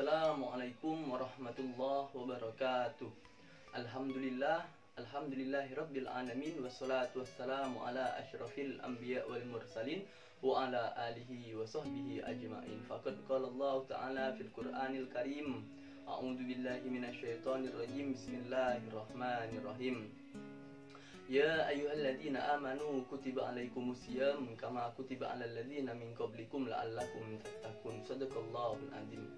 Assalamualaikum warahmatullahi wabarakatuh. Alhamdulillahirabbil alamin wassalatu wassalamu ala asyrafil anbiya wal mursalin wa ala alihi wa sahbihi ajmain. Faqad qala Allah ta'ala fil Qur'anil Karim. A'udzu billahi minasyaitonir rajim. Bismillahirrahmanirrahim. Ya ayyuhalladzina amanu kutiba alaikumusiyam kama kutiba alal ladzina min qablikum la'allakum tattaqun. Shadaqallahul adzim.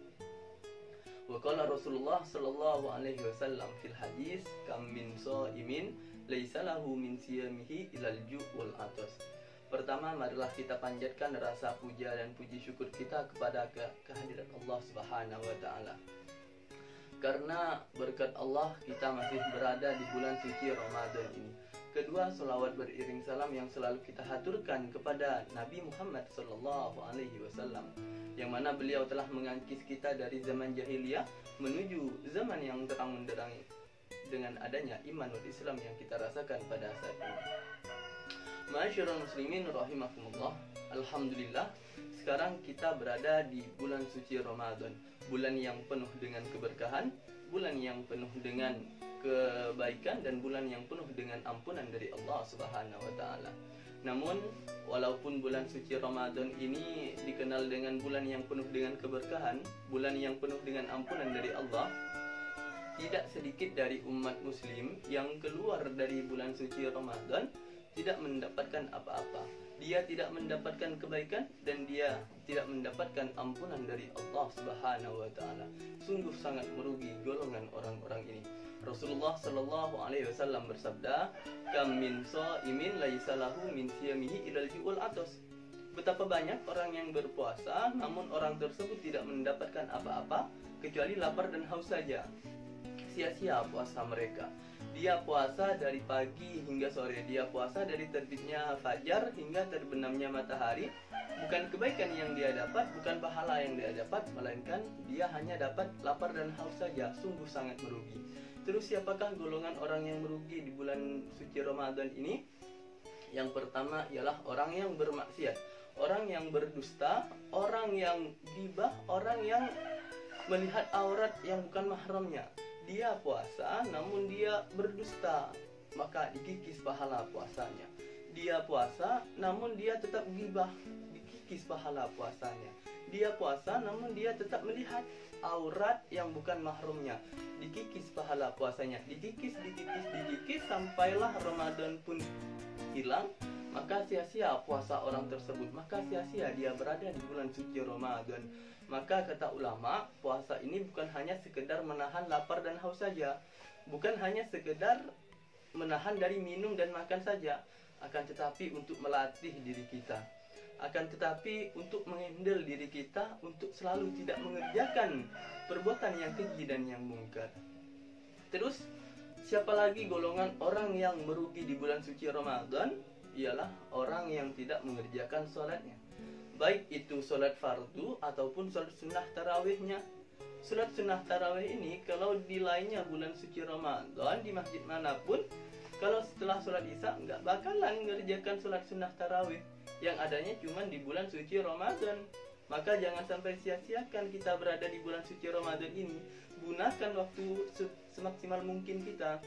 Wa qala Rasulullah sallallahu alaihi wasallam fil hadis kam min shaimin laisa lahu min siyamihi ilal ju' wal atas. Pertama, marilah kita panjatkan rasa puja dan puji syukur kita kepada kehadirat Allah Subhanahu wa taala. Karena berkat Allah kita masih berada di bulan suci Ramadan ini. Kedua, selawat beriring salam yang selalu kita haturkan kepada Nabi Muhammad sallallahu alaihi wasallam, yang mana beliau telah mengangkis kita dari zaman jahiliyah menuju zaman yang terang benderang dengan adanya iman dan Islam yang kita rasakan pada saat ini. Ma'asyiral muslimin rahimakumullah. Alhamdulillah, sekarang kita berada di bulan suci Ramadan, bulan yang penuh dengan keberkahan, bulan yang penuh dengan kebaikan, dan bulan yang penuh dengan ampunan dari Allah Subhanahu wa taala. Namun, walaupun bulan suci Ramadan ini dikenal dengan bulan yang penuh dengan keberkahan, bulan yang penuh dengan ampunan dari Allah, tidak sedikit dari umat muslim yang keluar dari bulan suci Ramadan tidak mendapatkan apa-apa. Dia tidak mendapatkan kebaikan dan dia tidak mendapatkan ampunan dari Allah Subhanahu wa taala. Sungguh sangat merugi golongan orang-orang ini. Rasulullah sallallahu alaihi wasallam bersabda, "Kam min shaimin laisa lahu min siyamihi ilal ju'ul atas." Betapa banyak orang yang berpuasa namun orang tersebut tidak mendapatkan apa-apa kecuali lapar dan haus saja. Sia-sia puasa mereka. Dia puasa dari pagi hingga sore, dia puasa dari terbitnya fajar hingga terbenamnya matahari. Bukan kebaikan yang dia dapat, bukan pahala yang dia dapat, melainkan dia hanya dapat lapar dan haus saja. Sungguh sangat merugi. Terus siapakah golongan orang yang merugi di bulan suci Ramadan ini? Yang pertama ialah orang yang bermaksiat, orang yang berdusta, orang yang ghibah, orang yang melihat aurat yang bukan mahramnya. Dia puasa namun dia berdusta, maka dikikis pahala puasanya. Dia puasa namun dia tetap ghibah, dikikis pahala puasanya. Dia puasa namun dia tetap melihat aurat yang bukan mahramnya, dikikis pahala puasanya. Dikikis sampailah Ramadan pun hilang, maka sia-sia puasa orang tersebut, maka sia-sia dia berada di bulan suci Ramadan. Maka kata ulama, puasa ini bukan hanya sekedar menahan lapar dan haus saja, bukan hanya sekedar menahan dari minum dan makan saja, akan tetapi untuk melatih diri kita, akan tetapi untuk menghandle diri kita untuk selalu tidak mengerjakan perbuatan yang keji dan yang mungkar. Terus, siapa lagi golongan orang yang merugi di bulan suci Ramadan? Ialah orang yang tidak mengerjakan sholatnya, baik itu sholat fardu ataupun sholat sunnah tarawihnya. Sholat sunnah tarawih ini kalau di lainnya bulan suci Ramadan di masjid manapun, kalau setelah sholat isya nggak bakalan mengerjakan sholat sunnah tarawih, yang adanya cuma di bulan suci Ramadan. Maka jangan sampai sia-siakan kita berada di bulan suci Ramadan ini. Gunakan waktu semaksimal mungkin kita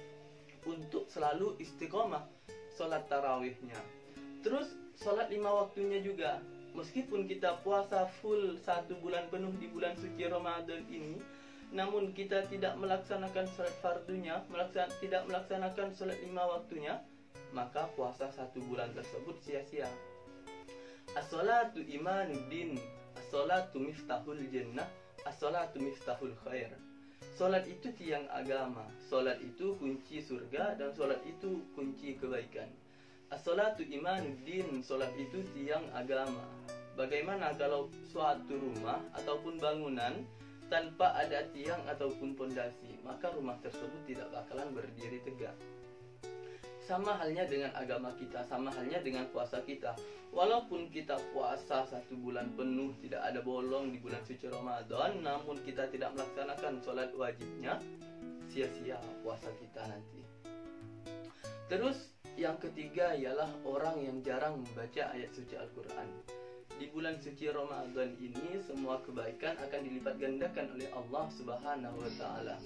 untuk selalu istiqomah sholat tarawihnya. Terus sholat 5 waktunya juga. Meskipun kita puasa full 1 bulan penuh di bulan suci Ramadan ini, namun kita tidak melaksanakan sholat fardunya, tidak melaksanakan sholat 5 waktunya, maka puasa 1 bulan tersebut sia-sia. As-sholatu imanuddin, as-sholatu miftahul jannah, as-sholatu miftahul khair. Sholat itu tiang agama, sholat itu kunci surga, dan sholat itu kunci kebaikan. As-sholatu imanuddin, sholat itu tiang agama. Bagaimana kalau suatu rumah ataupun bangunan tanpa ada tiang ataupun pondasi, maka rumah tersebut tidak bakalan berdiri tegak. Sama halnya dengan agama kita, sama halnya dengan puasa kita. Walaupun kita puasa 1 bulan penuh, tidak ada bolong di bulan suci Ramadan, namun kita tidak melaksanakan sholat wajibnya, sia-sia puasa kita nanti. Terus yang ketiga ialah orang yang jarang membaca ayat suci Al-Quran. Di bulan suci Ramadan ini semua kebaikan akan dilipat gandakan oleh Allah Subhanahu wa taala.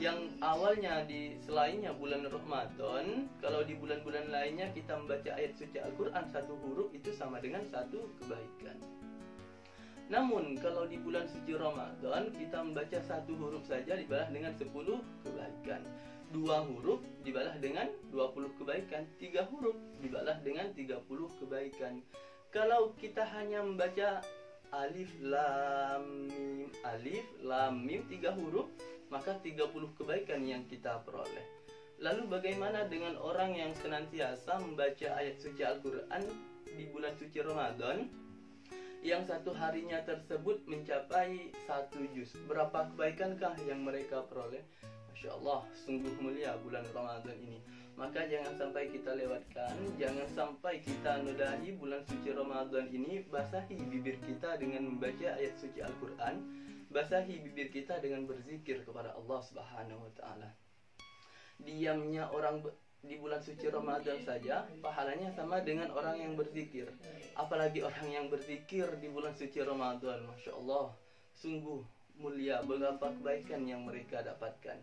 Yang awalnya di selainnya bulan Ramadan, kalau di bulan-bulan lainnya kita membaca ayat suci Al-Qur'an satu huruf itu sama dengan satu kebaikan. Namun kalau di bulan suci Ramadan kita membaca satu huruf saja dibalas dengan 10 kebaikan. 2 huruf dibalas dengan 20 kebaikan, 3 huruf dibalas dengan 30 kebaikan. Kalau kita hanya membaca alif lam mim 3 huruf, maka 30 kebaikan yang kita peroleh. Lalu bagaimana dengan orang yang senantiasa membaca ayat suci Al-Qur'an di bulan suci Ramadan, yang satu harinya tersebut mencapai 1 juz? Berapa kebaikankah yang mereka peroleh? Masya Allah, sungguh mulia bulan Ramadan ini. Maka jangan sampai kita lewatkan, jangan sampai kita nodahi bulan suci Ramadan ini. Basahi bibir kita dengan membaca ayat suci Al-Qur'an, basahi bibir kita dengan berzikir kepada Allah Subhanahu wa taala. Diamnya orang di bulan suci Ramadan saja pahalanya sama dengan orang yang berzikir. Apalagi orang yang berzikir di bulan suci Ramadan, Masya Allah, sungguh mulia berapa kebaikan yang mereka dapatkan.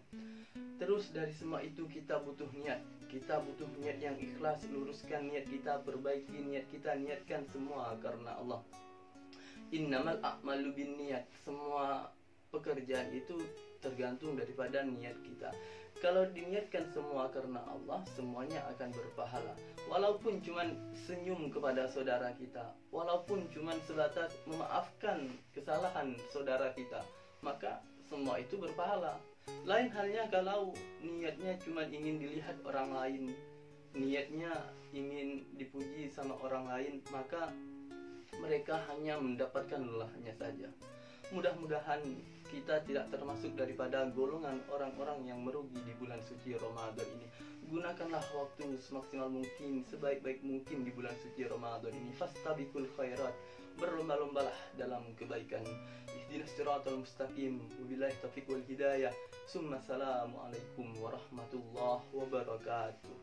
Terus dari semua itu kita butuh niat. Kita butuh niat yang ikhlas. Luruskan niat kita, perbaiki niat kita, niatkan semua karena Allah. Innamal a'malu binniyat. Semua pekerjaan itu tergantung daripada niat kita. Kalau diniatkan semua karena Allah, semuanya akan berpahala. Walaupun cuman senyum kepada saudara kita, walaupun cuman sebatas memaafkan kesalahan saudara kita, maka semua itu berpahala. Lain halnya kalau niatnya cuma ingin dilihat orang lain, niatnya ingin dipuji sama orang lain, maka mereka hanya mendapatkan lelahnya saja. Mudah-mudahan kita tidak termasuk daripada golongan orang-orang yang merugi di bulan suci Ramadan ini. Gunakanlah waktu semaksimal mungkin, sebaik-baik mungkin di bulan suci Ramadan ini. Fastabiqul khairat, berlomba-lombalah dalam kebaikan. Ihdinas siratal mustaqim, wabillahi taufiq wal hidayah. Summa assalamu alaikum warahmatullahi wabarakatuh.